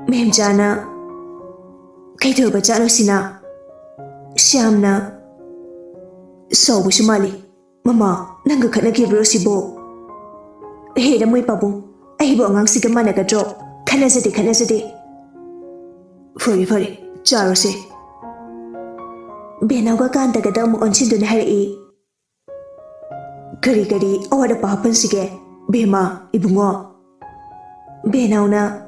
Memjana Kaito Bachalo Sina Shamna So Bushumali Mama Nanga Kanaki Brosibo Hey the Mui Pabu Aibo Ngang Sikamana drop Kanazati Furi Charose Benaga Kanta Gadam on Sindun Hari Kari or the Papan Sige Bema Ibungo Benauna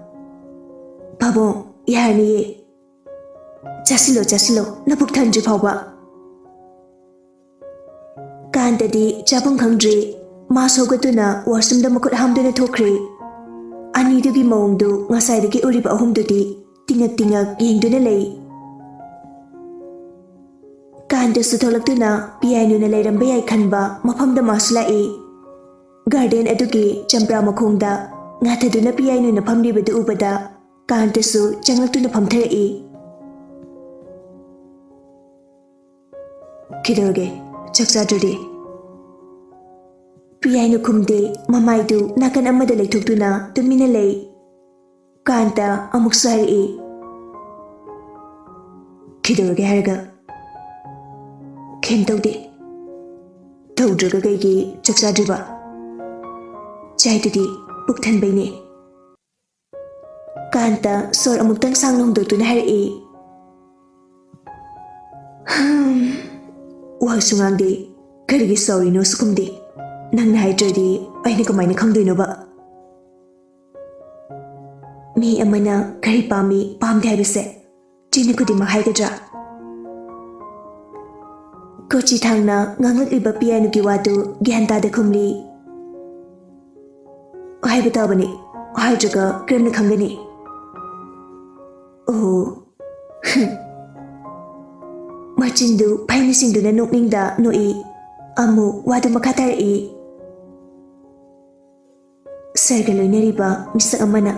Pabo Yani Jasilo Napuktan Jupawa Kanta di Japon Kangdri Maso Gatuna wasum the Makut Hamduna Tokri Ani to be Mondo Masai the Uriba Humdudi Tinga Yingdunale Kanta Sutolactuna Pianuna Ladam Bay Kanba Mapam the Maslai Garden Eduki Champra Makunda Nataduna Pianu Napamdi with the Ubada Kanta Su Jangatuna Pamteri Kidoge Chaksadudi Piano Kumde Mamaidu Nakan Amadale Tuktuna Tuminale Kanta Amuksari Kidoge Harga Kentodi Todrugagi Chaksadriba Chaitudi Buktan Bene Kanta Sor Amutang Sanglong Dutun Hari Wasungandi Karigi sorry no sukumdi Nang Nitradi Ainikamina Kangdunoba Me Amana Karipami Pam Dabise Jinakudi Mahaigadra Kochi Tangna Nangak Iba Piano Giwatu Ganta de Kumli Haibatabani Hydraga Grimna Kangani Oh Machindu Painising na Nukninda Noi Amu Wadu Makatari Sergalo Neriba Mr. Amana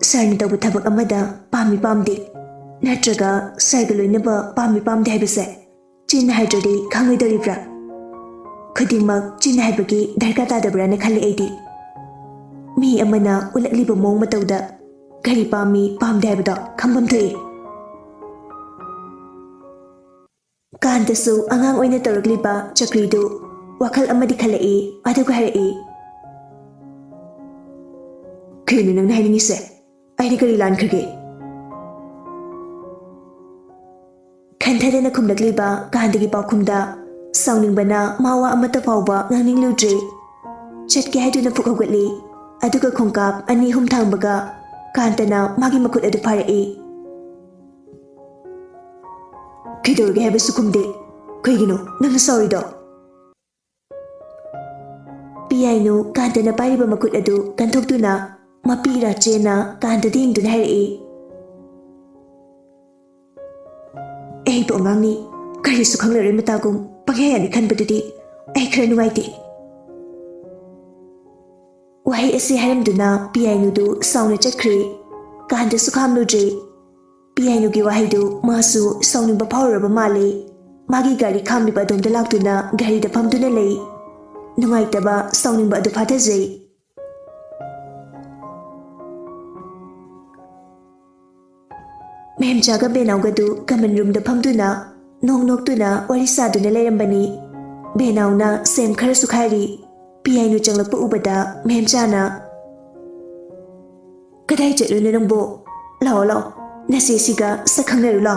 Sarnita Butabak Amada Pami Pamdi Natraga Sergalo Neba Pami Pamdi Habise Chin Hydradi Kangi Doribra Kudimak Chin Hybagi Darkata the Brana Kali 80 Me Amana Ulat Liba Mong Matauda Gari Pami Pam Dabada Kambam Tui Kantasu Angang Oina Torogliba Chakridu Wakal Amadi Kalai Aduga Hari Kinu Nang Hainise Ainigari Lankage Kantadana Kumdagliba Kandagi Bakumda Sounding Bana Mawa Amata Pauba Naning Ludri Chetki Haduna Pukogli Aduga Kongkap Ani Humtambaga Kantana Magi Makut Adupari Kidorge have a sukumde Quigino, Nanga sorry do Piano Kantana Pariba Makut Adu Kantokuna Mapira Chena Kanta Ding to Harry Eh Bongani Karisukanga Rematagum Pagayani Kanbadi Ekran Whitey Why is the Haram Duna Piano do Sound a Chakri Kanta Sukam Nudri Piano Giwahidu Masu Sounding Power of Mali Magi Gari Kambi Badum the Lactuna Gari the Pamdunale Nuaitaba Sounding Badu Pataze Mem Jaga Benaugadu Common Room the Pamduna Nong Noctuna Warisa Dunalambani Benauna Sem Karasukari Piano Janglapu Ubada Mem Jana Kadai Jelunambo Lao Nasisiga Sakangla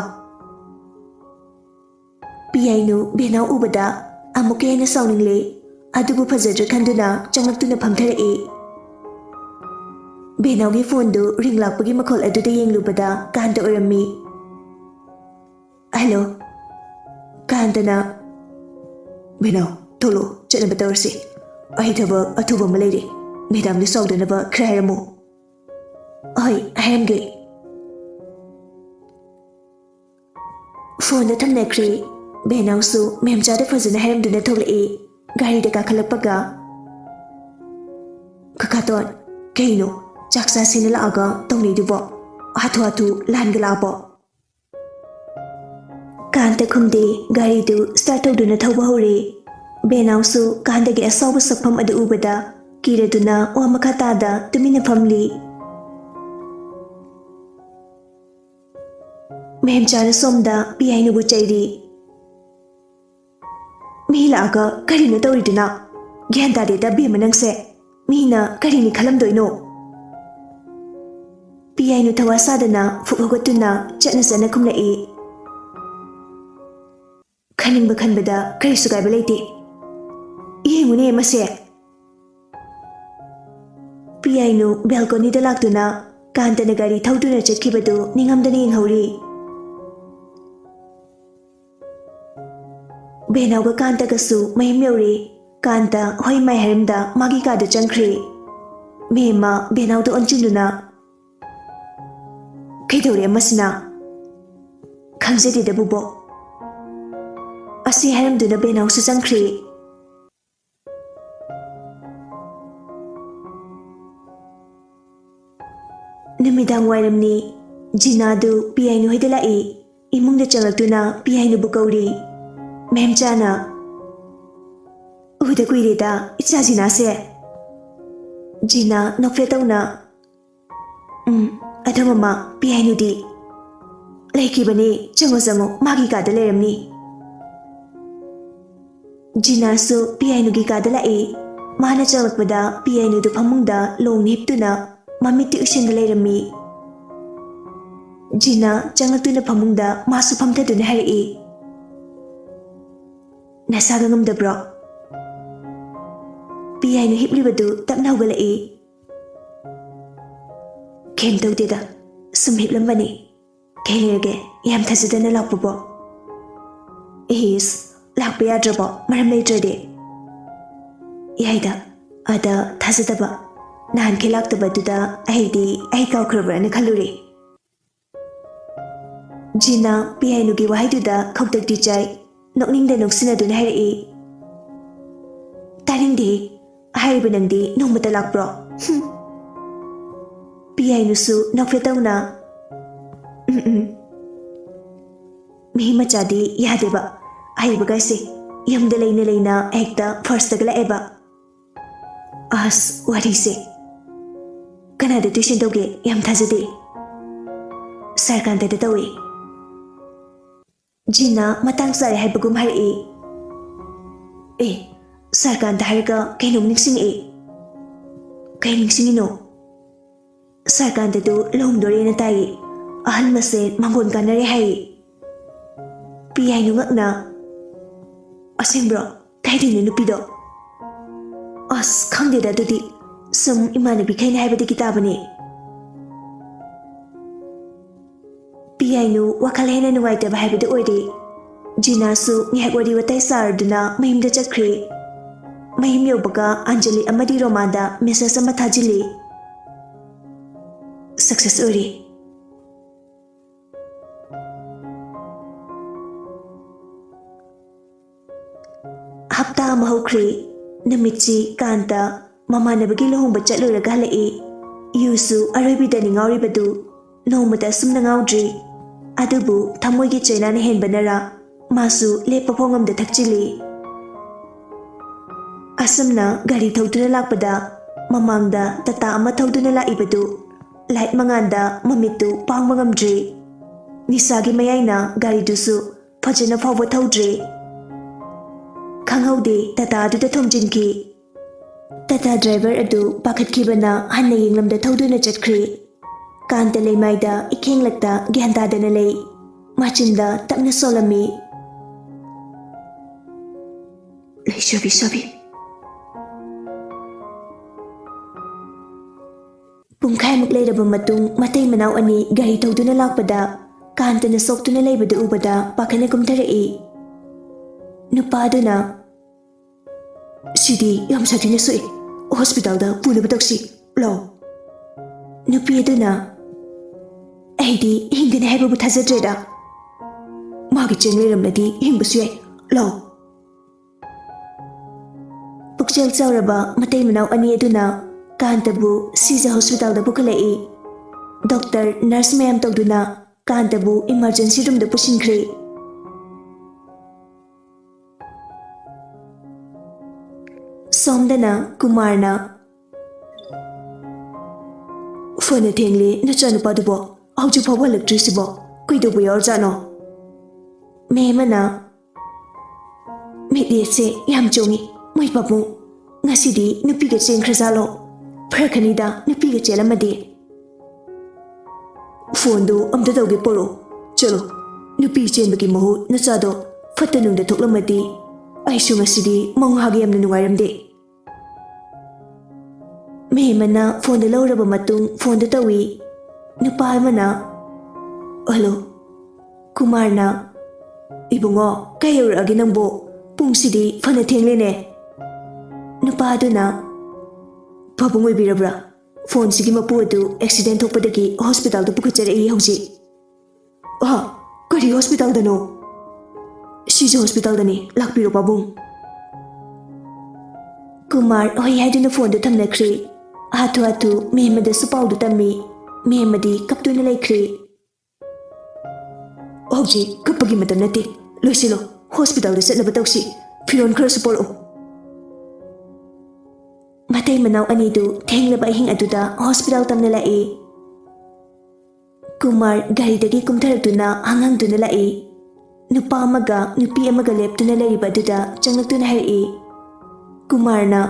Piano Benau Ubada Amukena Soundingly Adubu Pazadra Kanduna Jangatuna Pamtare Benaugi Fondo Ring Lapagi Makol Adu the Yang Lubada Kanda Urami Hello Kandana Benau Tolo Janabatorsi Ahitaba Atuba Malady Madame the Saudanaba Krayamo Oi, I am gay Phone the Tamnekri Benausu Memjada Fazana Ham Duna Toli Gari the Kakalapaga Kakaton Kaino Jaksa Sinala Aga Tony Dubo Hatu Langalabo Kanta Kumdi Gari do Starto Duna Tawahuri Benausu Kanda get a sober sapam at the Ubada Kira Duna or Makatada Dumina family Mem chana somda PI nu bu chairi. Mi laga kari na tauri dina. Gyan ta de da bi manang se. Mi na kari ni khalam doi no. PI nu thawasa dana fukhogatuna chatna sana kumla e. Khaning ba khan bada kari sugai balaite. Yengune mase. PI nu balcony da laktuna kanta na gari thauduna chatkibadu ningamdani yenghori. Benauga kanta gasu mahim yori. Kanta hoi mai harimda magi kada changkhri. Mema benauda onchinduna. Kaidore masina. Khamjadi da bubo. Asi harimduna benau su changkhri. Numidang wairamni Jinadu PI nu hoida lai imungda changaktuna PI nu bukauri. Mem chana uda kuireda icha Jina se. Jina nokfetawna. Adho mama PI nu di. Laiki bani chango magi kada leramni. Jina su PI nu gi kada lai. Mana changakpada PI nu du phamungda long hiptuna mamiti ushinda leirami. Jina changaktuna phamungda masu phamtaduna harai. Nasaga ngamdabro. PI nu hiplibadu tapna hugalai. Kem tawdeda sum hiplambani. Kailirage yam thajadana lakpabo. Is lakpa yadrabo maram leitrade. Yaida ada thajadaba. Nahan khilaktabaduda ai kawkhrabra na khalure. Jina PI nu gi wahaiduda khawtakti chai. Nokningda noksinaduna harai. Tarindi hariba nangdi nongmata lakbro. PI nu su nokfetawna. Mihi machadi yadeba. Hariba gaisi yamda leina ekta first dagla eba. As warise. Kanada tuition tawge yam thajade. Sarkanta da tawi. Jina matang sare haibagum harai. Sarkanta haraga kainong niksing Kay niksingino. Sarkanta du longdore na tayi. Ahan mase mangon ka na rehay. PI nu ngakna. Asing bro, kay din na nupido. As khangde da dudi. Sum imanabi kay na haibadi kitabani. PI nu wakalena nuwaitaba haibadi oide. Jina su ngihak wadi watay sarduna mahimda chakri. Mahim yobaga Anjali amadi Romanda message ama thajili. Success ori. Hapta ama hokri. Namitchi kanta mamanabagi lohongba chatluraga halai. Yusu aroibidani ngauribadu. Nomata sumna ngaudri. Adubu thamoigi chaina na henbanara. Masu lepa phongamda thakchili. Asamna gari thauduna lakpada mamangda tata ama thauduna laibadu light manganda mamitu pangmangamdri. Nisagi mayaina gari dusu phajana phawba thaudri. Khanghaude tata aduda thomjinki. Tata driver adu pakhatkibana hanna yenglamda thauduna chatkhri. Kanta leimaida ikhenglakta gyantadana lei. Machinda tapna solami. Shabi. Pungkhaimuk leiraba matung matay manaw ani gari tawduna lakpada kantana soktuna leibada ubada pakhana kumtharai. Nupaduna Sidi yam satina sui hospital da punaba taksi law. Nupiyaduna Aidi hingdana haibabu thajadreda. Magi cheng leiramnadi hingbasu yai law. Pukchal chawraba matay manaw ani aduna Kantabu Siza Hospital da bukalai. Doctor nurse mayam tawduna Kantabu emergency room da pusinkhri. Somdana Kumarna Phone thengli nachanu padubo auju phawa electricity bo ꯀꯩꯗꯧꯕ ꯌꯥꯎꯔꯖꯥꯠꯅꯣ? ꯃꯦꯃꯅ ꯃꯤꯠꯌꯦꯠꯁꯦ ꯌꯥꯝ ꯆꯣꯡꯉꯤ ꯃꯣꯏ ꯄꯥꯕꯨꯡ ꯉꯁꯤꯗꯤ ꯅꯨꯄꯤꯒ ꯆꯦꯟꯈ꯭ꯔꯖꯥꯠꯂꯣ ꯐꯔꯛꯀꯅꯤꯗ ꯅꯨꯄꯤꯒ ꯆꯦꯜꯂꯝꯃꯗꯤ ꯐꯣꯟꯗꯨ ꯑꯝꯇ ꯇꯧꯒꯦ ꯄꯣꯔꯣ ꯆꯠꯂꯣ ꯅꯨꯄꯤ ꯆꯦꯟꯕꯒꯤ ꯃꯍꯨꯠ ꯅꯆꯥꯗꯣ ꯐꯠꯇ ꯅꯨꯡꯗ ꯊꯣꯛꯂꯝꯃꯗꯤ ꯑꯩꯁꯨ ꯉꯁꯤꯗꯤ ꯃꯉꯥꯒ ꯌꯥꯝꯅ ꯅꯨꯡꯉꯥꯏꯔꯝꯗꯦ ꯃꯦꯃꯅ ꯐꯣꯟꯗ ꯂꯧꯔꯕ ꯃꯇꯨꯡ ꯐꯣꯟꯗ ꯇꯧꯏ ꯅꯨꯄꯥ ꯑꯃꯅ ꯍꯜꯂꯣ ꯀꯨꯃꯥꯔꯅ ꯏꯕꯨꯡꯉꯣ ꯀꯩ ꯌꯧꯔꯛꯑꯒꯦ ꯅꯪꯕꯣ ꯄꯨꯡꯁꯤꯗꯤ ꯐꯅ ꯊꯦꯡꯂꯦꯅꯦ ꯅꯨꯄꯥꯗꯨꯅ ꯄꯥꯕꯨꯡ ꯑꯣꯏꯕꯤꯔꯕ꯭ꯔꯥ ꯐꯣꯟꯁꯤꯒꯤ ꯃꯄꯨ ꯑꯗꯨ ꯑꯦꯛꯁꯤꯗꯦꯟ ꯊꯣꯛꯄꯗꯒꯤ ꯍꯣꯁꯄꯤꯇꯥꯜꯗ ꯄꯨꯈꯠꯆꯔꯛꯏ ꯍꯧꯖꯤꯛ ꯀꯔꯤ ꯍꯣꯁꯄꯤꯇꯥꯜꯗꯅꯣ ꯁꯤꯖ ꯍꯣꯁꯄꯤꯇꯥꯜꯗꯅꯤ ꯂꯥꯛꯄꯤꯔꯣ ꯄꯥꯕꯨꯡ ꯀꯨꯃꯥꯔ ꯍꯣꯏ ꯍꯥꯏꯗꯨꯅ ꯐꯣꯟꯗꯨ ꯊꯝꯅꯈ꯭ꯔꯦ ꯍꯥꯊꯨ ꯍꯥꯊꯨ ꯃꯦꯃꯗꯁꯨ ꯄꯥꯎꯗꯨ ꯇꯝꯃꯤ ꯃꯦꯃꯗꯤ ꯀꯞꯇꯨꯅ ꯂꯩꯈ꯭ꯔꯦ ꯍꯧꯖꯤꯛ ꯀꯞꯄꯒꯤ ꯃꯇꯝ ꯅꯠꯇꯦ ꯂꯣꯏꯁꯤꯜꯂꯣ ꯍꯣꯁꯄꯤꯇꯥꯜꯗ ꯆꯠꯅꯕ ꯇꯧꯁꯤ ꯐꯤꯔꯣꯟ ꯈꯔꯁꯨ ꯄꯣꯔꯛꯎ ꯃꯇꯩ ꯃꯅꯥꯎ ꯑꯅꯤꯗꯨ ꯊꯦꯡꯂꯕ ꯑꯍꯤꯡ ꯑꯗꯨꯗ ꯍꯣꯁꯄꯤꯇꯥꯜ ꯇꯝꯅ ꯂꯥꯛꯏ ꯀꯨꯃꯥꯔ ꯒꯥꯔꯤꯗꯒꯤ ꯀꯨꯝꯊꯔꯛꯇꯨꯅ ꯍꯪꯍꯪꯗꯨꯅ ꯂꯥꯛꯏ ꯅꯨꯄꯥ ꯑꯃꯒ ꯅꯨꯄꯤ ꯑꯃꯒ ꯂꯦꯞꯇꯨꯅ ꯂꯩꯔꯤꯕ ꯑꯗꯨꯗ ꯆꯪꯂꯛꯇꯨꯅ ꯍꯥꯏꯔꯛꯏ ꯀꯨꯃꯥꯔꯅ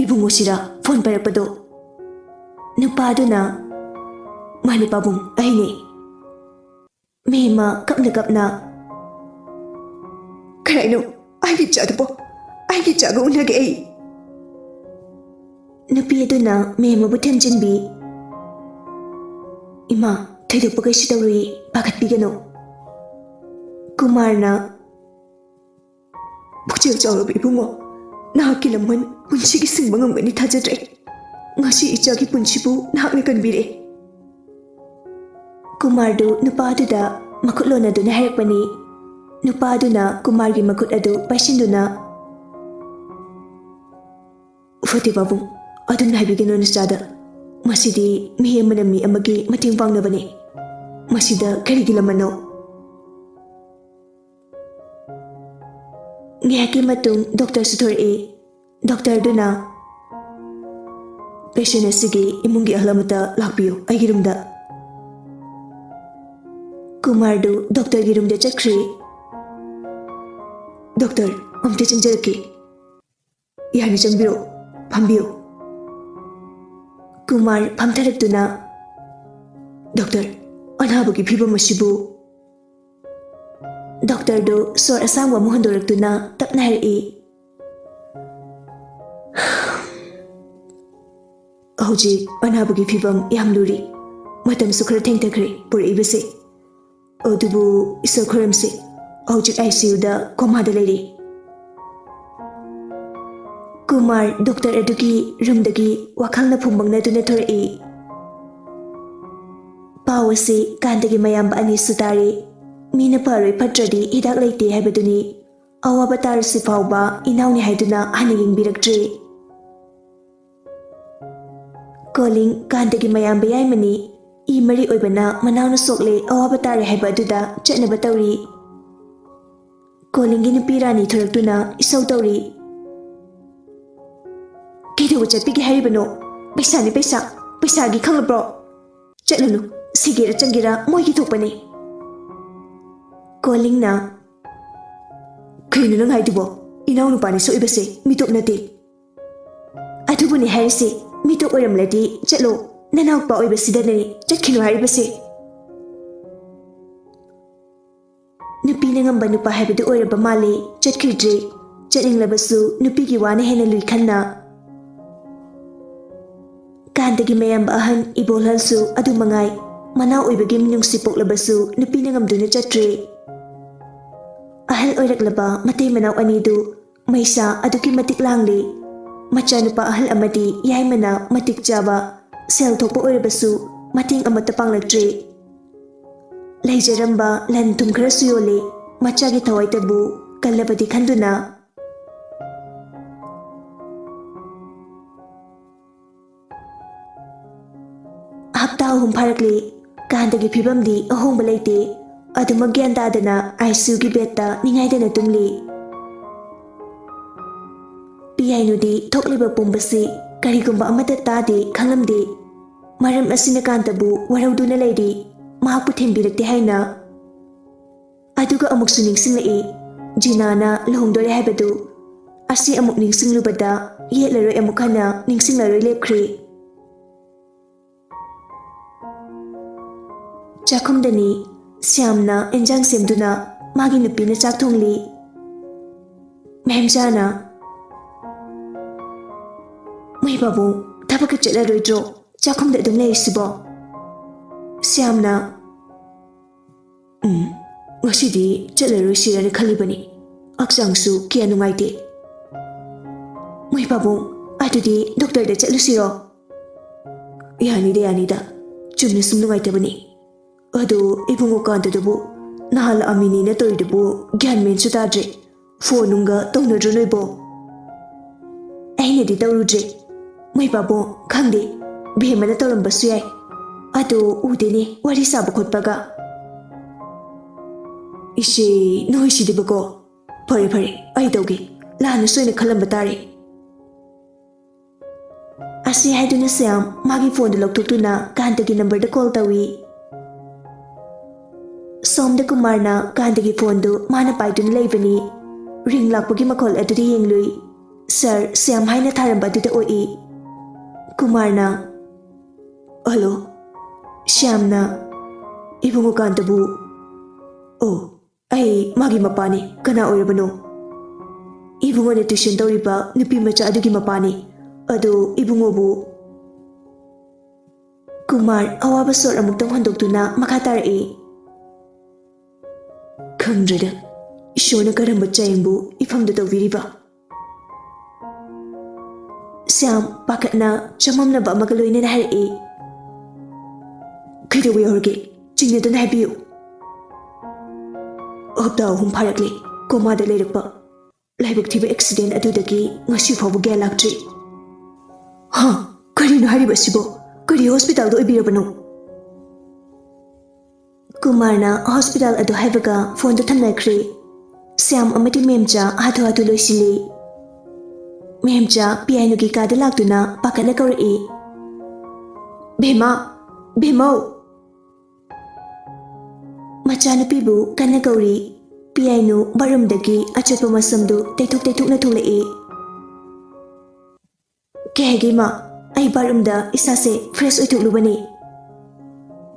ꯏꯕꯨꯡꯉꯣꯁꯤꯔ ꯐꯣꯟ ꯄꯥꯏꯔꯛꯄꯗꯣ ꯅꯨꯄꯥꯗꯨꯅ ꯃꯥꯅꯤ ꯄꯥꯕꯨꯡ ꯑꯩꯅꯦ ꯃꯦꯃ ꯀꯞꯅ ꯀꯞꯅ ꯀꯔꯥꯏꯅꯣ ꯑꯩꯒꯤ ꯏꯆꯥꯗꯨꯕꯣ ꯑꯩꯒꯤ ꯏꯆꯥꯒ ꯎꯅꯒꯦ ꯑꯩ ꯅꯨꯄꯤ ꯑꯗꯨꯅ ꯃꯦꯃꯕꯨ ꯊꯦꯝꯖꯤꯟꯕꯤ ꯏꯃꯥ ꯊꯣꯏꯗꯣꯛꯄ ꯀꯩꯁꯨ ꯇꯧꯔꯨꯏ ꯄꯥꯈꯠꯄꯤꯒꯅꯨ ꯀꯨꯃꯥꯔꯅ ꯄꯨꯛꯆꯦꯜ ꯆꯥꯎꯔꯕ ꯏꯕꯨꯡꯉꯣ ꯅꯍꯥꯛꯀꯤ ꯂꯃꯟ ꯄꯨꯟꯁꯤꯒꯤ ꯁꯤꯡꯕ ꯉꯝꯒꯅꯤ ꯊꯥꯖꯗ꯭ꯔꯦ ꯉꯁꯤ ꯏꯆꯥꯒꯤ ꯄꯨꯟꯁꯤꯕꯨ ꯅꯍꯥꯛꯅ ꯀꯟꯕꯤꯔꯦ ꯀꯨꯃꯥꯔꯗꯨ ꯅꯨꯄꯥꯗꯨꯗ ꯃꯈꯨꯠ ꯂꯣꯟꯅꯗꯨꯅ ꯍꯥꯏꯔꯛꯄꯅꯤ ꯅꯨꯄꯥꯗꯨꯅ ꯀꯨꯃꯥꯔꯒꯤ ꯃꯈꯨꯠ ꯑꯗꯨ ꯄꯥꯏꯁꯤꯟꯗꯨꯅ ꯐꯠꯇꯦ ꯄꯥꯕꯨꯡ ꯑꯗꯨꯝꯅ ꯍꯥꯏꯕꯤꯒꯅꯨ ꯅꯆꯥꯗ ꯃꯁꯤꯗꯤ ꯃꯤ ꯑꯃꯅ ꯃꯤ ꯑꯃꯒꯤ ꯃꯇꯦꯡ ꯄꯥꯡꯅꯕꯅꯤ ꯃꯁꯤꯗ ꯀꯔꯤꯒꯤ ꯂꯃꯟꯅꯣ ꯉꯥꯏꯍꯥꯛꯀꯤ ꯃꯇꯨꯡ ꯗꯣꯛꯇꯔꯁꯨ ꯊꯣꯔꯛꯏ ꯗꯣꯛꯇꯔꯗꯨꯅ ꯄꯦꯁꯦꯟ ꯑꯁꯤꯒꯤ ꯏꯃꯨꯡꯒꯤ ꯑꯍꯜ ꯑꯃꯠꯇ ꯂꯥꯛꯄꯤꯌꯨ ꯑꯩꯒꯤ ꯔꯨꯝꯗ ꯀꯨꯃꯥꯔꯗꯨ ꯗꯣꯛꯇꯔꯒꯤ ꯔꯨꯝꯗ ꯆꯠꯈ꯭ꯔꯦ ꯗꯣꯛꯇꯔ ꯑꯝꯇ ꯆꯪꯖꯔꯛꯀꯦ ꯌꯥꯅꯤ ꯆꯪꯕꯤꯔꯣ ꯐꯝꯕꯤꯌꯨ ꯀꯨꯃꯥꯔ ꯐꯝꯊꯔꯛꯇꯨꯅ ꯗꯣꯛꯇꯔ ꯑꯅꯥꯕꯒꯤ ꯐꯤꯕꯝ ꯑꯁꯤꯕꯨ ꯗꯣꯛꯇꯔꯗꯨ ꯁꯣꯔ ꯑꯁꯥꯡꯕ ꯑꯃ ꯍꯣꯟꯗꯣꯔꯛꯇꯨꯅ ꯇꯞꯅ ꯍꯥꯏꯔꯛꯏ ꯍꯧꯖꯤꯛ ꯑꯅꯥꯕꯒꯤ ꯐꯤꯕꯝ ꯌꯥꯝ ꯂꯨꯔꯤ ꯃꯇꯝꯁꯨ ꯈꯔ ꯊꯦꯡꯊꯈ꯭ꯔꯦ ꯄꯨꯔꯛꯏꯕꯁꯦ ꯑꯗꯨꯕꯨ ꯏꯁꯣꯔ ꯈꯨꯔꯨꯝꯁꯤ ꯍꯧꯖꯤꯛ ICUꯗ ꯀꯣꯃꯥꯗ ꯂꯩꯔꯤ ꯀꯨꯃꯥꯔ ꯗꯣꯛꯇꯔ ꯑꯗꯨꯒꯤ ꯔꯨꯝꯗꯒꯤ ꯋꯥꯈꯜꯅ ꯐꯨꯝꯕꯪꯅꯗꯨꯅ ꯊꯣꯔꯛꯏ ꯄꯥꯎ ꯑꯁꯤ ꯀꯥꯟꯗꯒꯤ ꯃꯌꯥꯝꯕ ꯑꯅꯤꯁꯨ ꯇꯥꯔꯤ ꯃꯤꯅ ꯐꯔꯣꯏ ꯐꯠꯇ꯭ꯔꯗꯤ ꯍꯤꯗꯥꯛ ꯂꯩꯇꯦ ꯍꯥꯏꯕꯗꯨꯅꯤ ꯑꯋꯥꯕ ꯇꯥꯔꯁꯤ ꯐꯥꯎꯕ ꯏꯅꯥꯎꯅꯤ ꯍꯥꯏꯗꯨꯅ ꯍꯟꯅ ꯌꯦꯡꯕꯤꯔꯛꯇ꯭ꯔꯤ ꯀꯣꯂꯤꯡ ꯀꯥꯟꯗꯒꯤ ꯃꯌꯥꯝꯕ ꯌꯥꯏꯃꯅꯤ ꯏ ꯃꯔꯤ ꯑꯣꯏꯕꯅ ꯃꯅꯥꯎꯅ ꯁꯣꯛꯂꯦ ꯑꯋꯥꯕ ꯇꯥꯔꯦ ꯍꯥꯏꯕ ꯑꯗꯨꯗ ꯆꯠꯅꯕ ꯇꯧꯔꯤ ꯀꯣꯂꯤꯡꯒꯤ ꯅꯨꯄꯤ ꯔꯥꯅꯤ ꯊꯣꯔꯛꯇꯨꯅ ꯏꯁꯧ ꯇꯧꯔꯤ ꯀꯩꯗꯧꯕ ꯆꯠꯄꯤꯒꯦ ꯍꯥꯏꯔꯤꯕꯅꯣ ꯄꯩꯁꯥꯅꯤ ꯄꯩꯁꯥꯒꯤ ꯈꯪꯂꯕ꯭ꯔꯣ ꯆꯠꯂꯨꯅꯨ ꯁꯤꯒꯦꯔ ꯆꯪꯒꯦꯔ ꯃꯣꯏꯒꯤ ꯊꯣꯛꯄꯅꯤ ꯀꯣꯂꯤꯡꯅ ꯀꯩꯅꯣ ꯅꯪ ꯍꯥꯏꯗꯨꯕꯣ ꯏꯅꯥꯎꯅꯨꯄꯥꯅꯤ ꯁꯣꯛꯏꯕꯁꯦ ꯃꯤꯇꯣꯞ ꯅꯠꯇꯦ ꯑꯗꯨꯕꯨꯅꯤ ꯍꯥꯏꯔꯤꯁꯦ ꯃꯤꯇꯣꯞ ꯑꯣꯏꯔꯝꯂꯗꯤ ꯆꯠꯂꯣ ꯅꯅꯥꯎꯄꯥ ꯑꯣꯏꯕꯁꯤꯗꯅꯦ ꯆꯠꯈꯤꯅꯨ ꯍꯥꯏꯔꯤꯕꯁꯦ ꯅꯨꯄꯤꯅ ꯉꯝꯕ ꯅꯨꯄꯥ ꯍꯥꯏꯕꯗꯨ ꯑꯣꯏꯔꯕ ꯃꯥꯜꯂꯤ ꯆꯠꯈꯤꯗ꯭ꯔꯤ ꯆꯠꯅꯤꯡꯂꯕꯁꯨ ꯅꯨꯄꯤꯒꯤ ꯋꯥꯅ ꯍꯦꯟꯅ ꯂꯨꯏ ꯈꯟꯅ ꯀꯥꯟꯗꯒꯤ ꯃꯌꯥꯝꯕ ꯑꯍꯟ ꯏꯕꯣꯜꯍꯜꯁꯨ ꯑꯗꯨ ꯃꯉꯥꯏ ꯃꯅꯥꯎ ꯑꯣꯏꯕꯒꯤ ꯃꯤꯅꯨꯡꯁꯤ ꯄꯣꯛꯂꯕꯁꯨ ꯅꯨꯄꯤꯅ ꯉꯝꯗꯨꯅ ꯆꯠꯇ꯭ꯔꯤ ꯑꯍꯜ ꯑꯣꯏꯔꯛꯂꯕ ꯃꯇꯩ ꯃꯅꯥꯎ ꯑꯅꯤꯗꯨ ꯃꯩꯁꯥ ꯑꯗꯨꯛꯀꯤ ꯃꯇꯤꯛ ꯂꯥꯡꯂꯤ ꯃꯆꯥꯅꯨꯄꯥ ꯑꯍꯜ ꯑꯃꯗꯤ ꯌꯥꯏꯃꯅ ꯃꯇꯤꯛ ꯆꯥꯕ ꯁꯦꯜ ꯊꯣꯛꯄ ꯑꯣꯏꯔꯕꯁꯨ ꯃꯇꯦꯡ ꯑꯃꯠꯇ ꯄꯥꯡꯂꯛꯇ꯭ꯔꯤ ꯂꯩꯖꯔꯝꯕ ꯂꯟ ꯊꯨꯝ ꯈꯔꯁꯨ ꯌꯣꯜꯂꯤ ꯃꯆꯥꯒꯤ ꯊꯋꯥꯏꯇꯕꯨ ꯀꯜꯂꯕꯗꯤ ꯈꯟꯗꯨꯅ ꯍꯞꯇꯥ 3 ꯐꯥꯔꯛꯂꯤ ꯀꯥꯟꯗꯒꯤ ꯐꯤꯕꯝꯗꯤ ꯑꯍꯣꯡꯕ ꯂꯩꯇꯦ ꯑꯗꯨꯃꯛ ꯒ꯭ꯌꯥꯟ ꯇꯥꯗꯅ ICUꯒꯤ ꯕꯦꯗꯇ ꯅꯤꯡꯉꯥꯏꯗꯅ ꯇꯨꯝꯂꯤ ꯄꯤꯌꯥꯏꯅꯨꯗꯤ ꯊꯣꯛꯂꯤꯕ ꯄꯨꯝꯕꯁꯤ ꯀꯔꯤꯒꯨꯝꯕ ꯑꯃꯠꯇ ꯇꯥꯗꯦ ꯈꯪꯂꯝꯗꯦ maram asina kantabu warauduna leidi mahakpu thembirakte haina aduga amuk su ningsinglai Jinana luhongdore haibadu asi amuk ningsinglubada yetlaroi amuk hana ningsinglaroi lepkhri Chakhumdani Syamna enjang semduna magi nupina chak thongli Mehmjana Mai babu thabak chetlaroidro chakhumda adum leisibo Syamna Ngasidi chetlaroi sirani khalibani akjangsu kya nungaite Mai babu adudi doctor da chetlusiro yanida chumna sum nungaitabani Ado ibungo kantadubu nahal amini na toidubu gyan men sutadre phonunga tongnadro noibo Ainadi tawrudre Mai babu khangde bhemana tawrambasu yai ado udene wari saba khotpaga Ishe noi sidibago Pare ai tawge lana soina khalamba tare Asi haiduna Syam magi phone da loktoktuna kantagi number da call tawi Somda Kumarna kantagi phone du mana paiduna leibani ring lakpagi makhol adudi yenglui Sir Syam haina tharamba aduda oi Kumarna Hello Syamna Ibungo kantabu Oh ai magi mapani kana oirabano Ibungo ne tuition tawriba nupi macha adugi mapani ado ibungo bu Kumar awaba sor amuktang handoktuna makatarai Khangrada Ishona karamba chayengbu ifamda tawbiriba Syam pakatna chamamna ba magaloina harai Kaidawi horge chingnadana habiyu Hopta ahum pharakle komada leirakpa laibak thiba accident adudagi ngasi phabu gya laktri Ha karino haribasibo kari hospital do ibirabano Kumarna hospital adu haibaga phone do thamnakri Syam amati memcha hathu loisili memcha piano gi kada laktuna pakatna kawri Bhema Machanupibu kana kauri piano barumdagi achapa masamdu teituk na thulai Kehegi ma ai barumda isase fresh oithulubani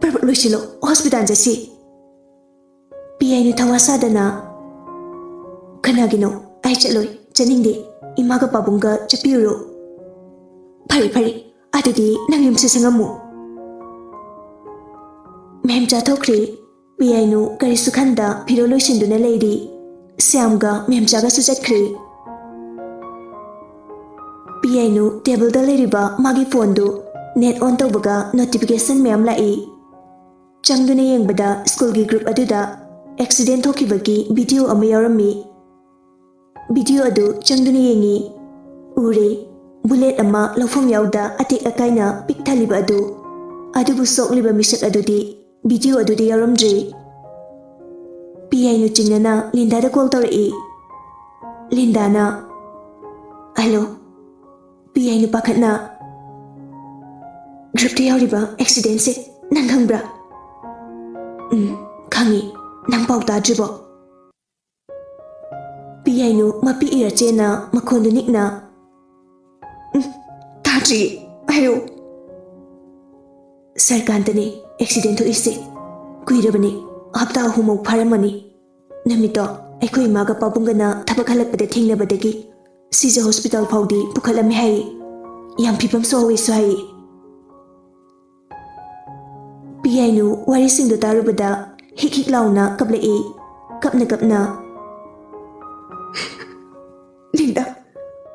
Perfect loisilo hospital jasi piano thawasadana Kanagino ai chaloi chaningde imaga pabunga chapiro Phari adudi nangyumse sangamu Memcha thokri Piano kari sukhanda phiro loisinduna leidi Syamga memchaga sujatkri Piano table da leiriba magi phone do net on tawbaga notification mem lai Changduna yengbada school gi group aduda accident thokibagi video ama yarammi Video adu changduna yengi ure bullet ama lawfam yauda atik akaina pik thaliba adubu sokliba misak adudi Video adudi yaramdre Piano chingnana Linda da call tawrai Linda na Hello Piano pakatna Group da yauriba accident se nang khangbra Khangi nang pau tadribo Piano mapi irachena makhondu nikna Tadri ayo Sarkantani accident to ise kuirabani hapta humok pharamani namito aikoi maga pabungana thabak halakpade thingnabadagi sija hospital faudi pukhalami hai yam phipam sowe sai piano wari singdo tarubada hik launa kablai kapna Linda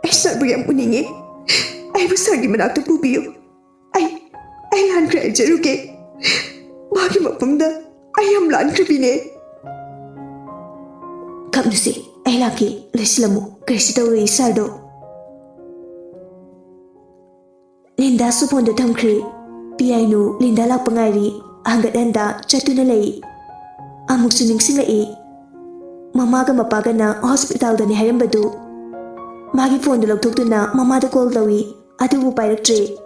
ai sarbu yam uninge ai busagi manakta pubiyo ai lan kra jaruke Magi mapamda ayam lan kribine Kapnusi ay laki lesilamu kasi tawri sardo Linda supondo thamkri piano Linda lakpangari hanggadanda chatuna lei amuk suningsinglai mamaga mapaga na hospital da ni hairambadu magi phone da loktoktuna mama da call tawi adubu pairaktre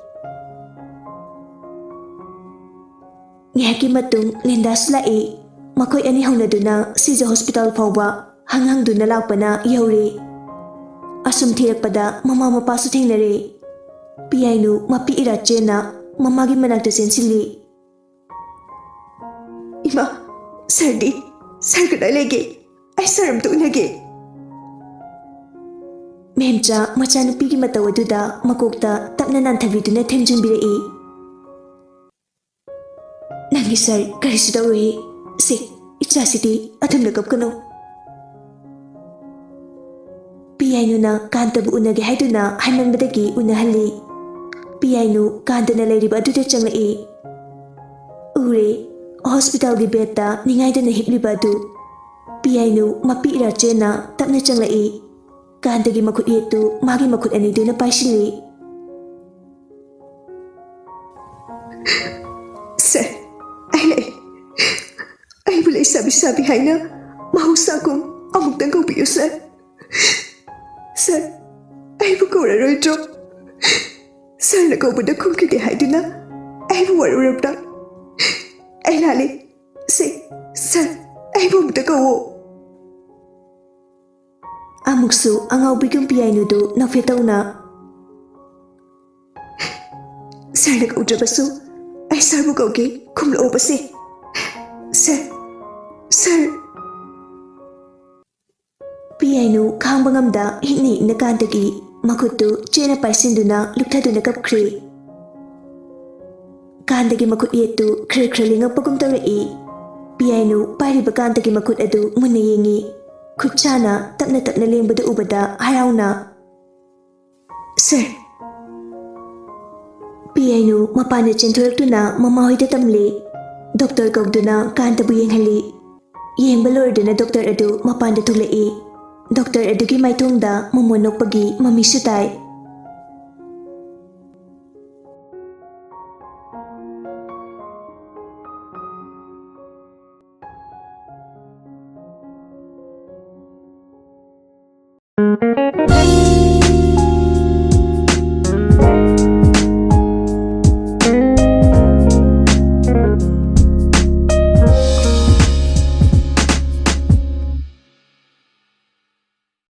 Ngayaki matung Linda's lai. Makoy ani haunaduna Sija Hospital fawba hanghangduna lakpana yauri. Asum thirakpada mama mapasu thengnare. Piyainu mapi irachena mamagi manakta sensili. Ima, sardi, sarkada lege. Ay saram tu unage. Memcha machanupi ki matawaduda makokta tapna nanthabiduna themjunbirai. Nangi sar karisi dawi. Se, ichasiti athumna kapkano. Piyainu na kantabu unage haiduna haimanbadagi unahalli. Piyainu kantana lairiba aduda changlai. Ure, hospital gi beta ningaidana hipliba adu. Piyainu mapi irachena tapna changlai. Kantagi makut yetu magi makut aniduna paisili. Sir, ay bulay sabi-sabi haina mahusa kong amugtang kaupiyo, sir. Sir, ay bukura roidro. Sir, nakaubada kong kiti haiduna ay buwarurabda. Ay lali, sir, ay bumagda kawo. Amuksu ang aubigong piyayno do nafetaw na. Sir, nakaudrabaso ay sir bukawgi kumlao pa si. Sir. Piyainu kangbangamda hini nakantagi makutu chena paisinduna luktaduna kapkri. Kantagi makut yetu kre-krelinga pagumtawai. Piyainu pairiba kantagi makut adu muna yengi. Kutchana tapna lembada ubada harauna. Sir. Piyainu mapana chenturakduna mamahoida tamli. Doktor kaugduna kantabu yenghali. Yengba loriduna doktor adu mapanda tulai. Doktor adugi maitungda mumonokpagi mamisu tai.